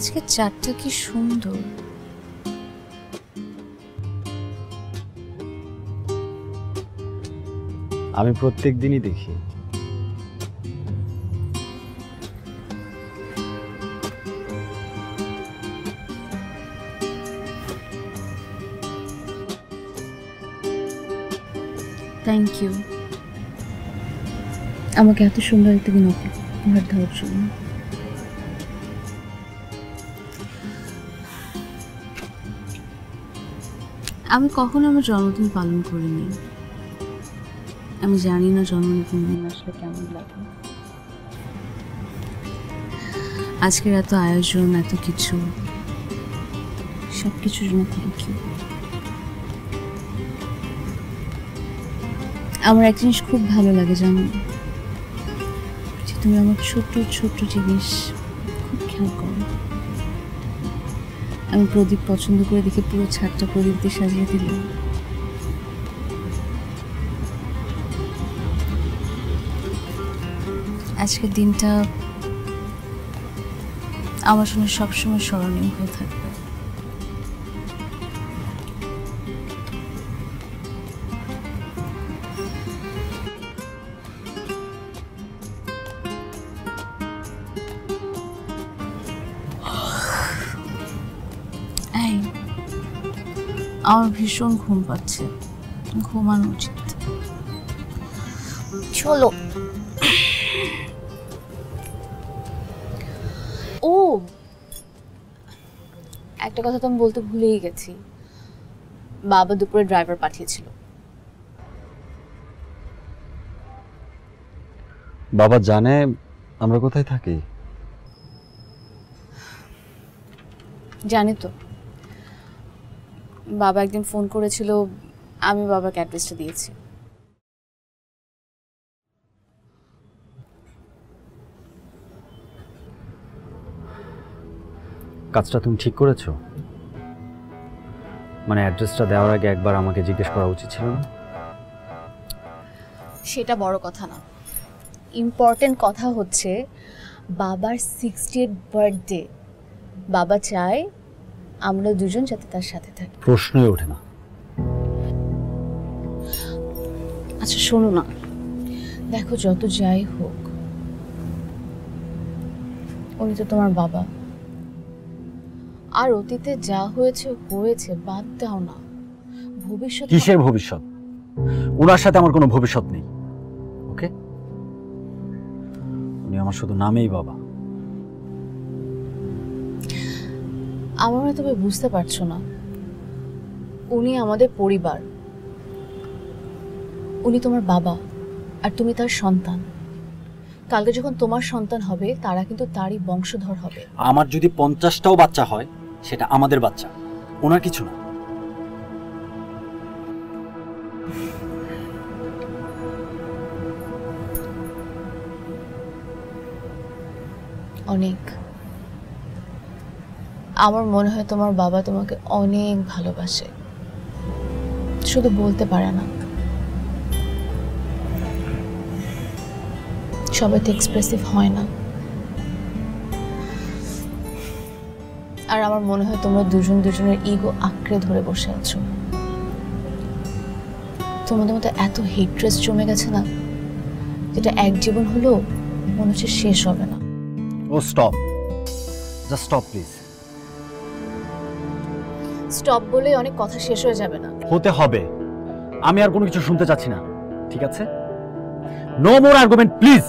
আজকে চাঁদটা কি সুন্দর। আমি প্রত্যেক দিনই দেখি। থ্যাংক ইউ আমাকে এত সুন্দর একটা দিন উপহার দেওয়ার জন্য। আমি কখনো আমার জন্মদিন পালন করিনি। আমি জানি না জন্মদিন আসলে কেমন লাগে। আজকের এত আয়োজন, এত কিছু, সব কিছুর জন্য থ্যাংক ইউ। আমার এক জিনিস খুব ভালো লাগে জানো, যে তুমি আমার ছোট ছোট জিনিস খুব খেয়াল করো। আমি প্রদীপ পছন্দ করে দেখে পুরো ছাদটা প্রদীপ দিয়ে সাজিয়ে দিলাম। আজকের দিনটা আমার জন্য সবসময় স্মরণীয় হয়ে থাকবে। আমার ভীষণ ঘুম পাচ্ছে, ঘুমানো উচিত। চলো। ও একটা কথা তো আমি বলতে ভুলেই গেছি, বাবা দুপুরে ড্রাইভার পাঠিয়েছিল। বাবা জানে আমরা কোথায় থাকি? জানি তো, বাবা একদিন ফোন করেছিল, আমি বাবাকে অ্যাড্রেসটা দিয়েছি। কাজটা তুমি ঠিক করেছো? মানে অ্যাড্রেসটা দেওয়ার আগে একবার আমাকে জিজ্ঞেস করা উচিত ছিল না? সেটা বড় কথা না, ইম্পর্টেন্ট কথা হচ্ছে বাবার 60th বার্থডে। বাবা চায় আমরা দুজন যাতে তার সাথে থাকি। প্রশ্নই ওঠে না। আচ্ছা শোনো না, দেখো যত যাই হোক উনি তো তোমার বাবা, আর অতীতে যা হয়েছে হয়েছে, বাদ দাও না। ভবিষ্যৎ কিসের ভবিষ্যৎ? ওনার সাথে আমার কোনো ভবিষ্যৎ নেই। ওকে, উনি আমার শুধু নামেই বাবা। আমার তুমি বুঝতে পারছো না, উনি আমাদের পরিবার। উনি তোমার বাবা আর তুমি তার সন্তান। কালকে যখন তোমার সন্তান হবে তারা কিন্তু তারই বংশধর হবে। আমার যদি 50টাও বাচ্চা হয় সেটা আমাদের বাচ্চা, ওনার কিছু না। অনেক, আমার মনে হয় তোমার বাবা তোমাকে অনেক ভালোবাসে, শুধু বলতে পারে না। সবাই তো এক্সপ্রেসিভ হয় না। আর আমার মনে হয় তোমরা দুজন দুজনের ইগো আঁকড়ে ধরে বসে আছো। তোমাদের মধ্যে এত হেট্রেস জমে গেছে না, যেটা এক জীবন হলেও মনে হচ্ছে শেষ হবে না। Oh stop, just stop please. Stop বলে অনেক কথা শেষ হয়ে যাবে না। হতে হবে। আমি আর কোনো কিছু শুনতে চাচ্ছি না, ঠিক আছে? No more argument please.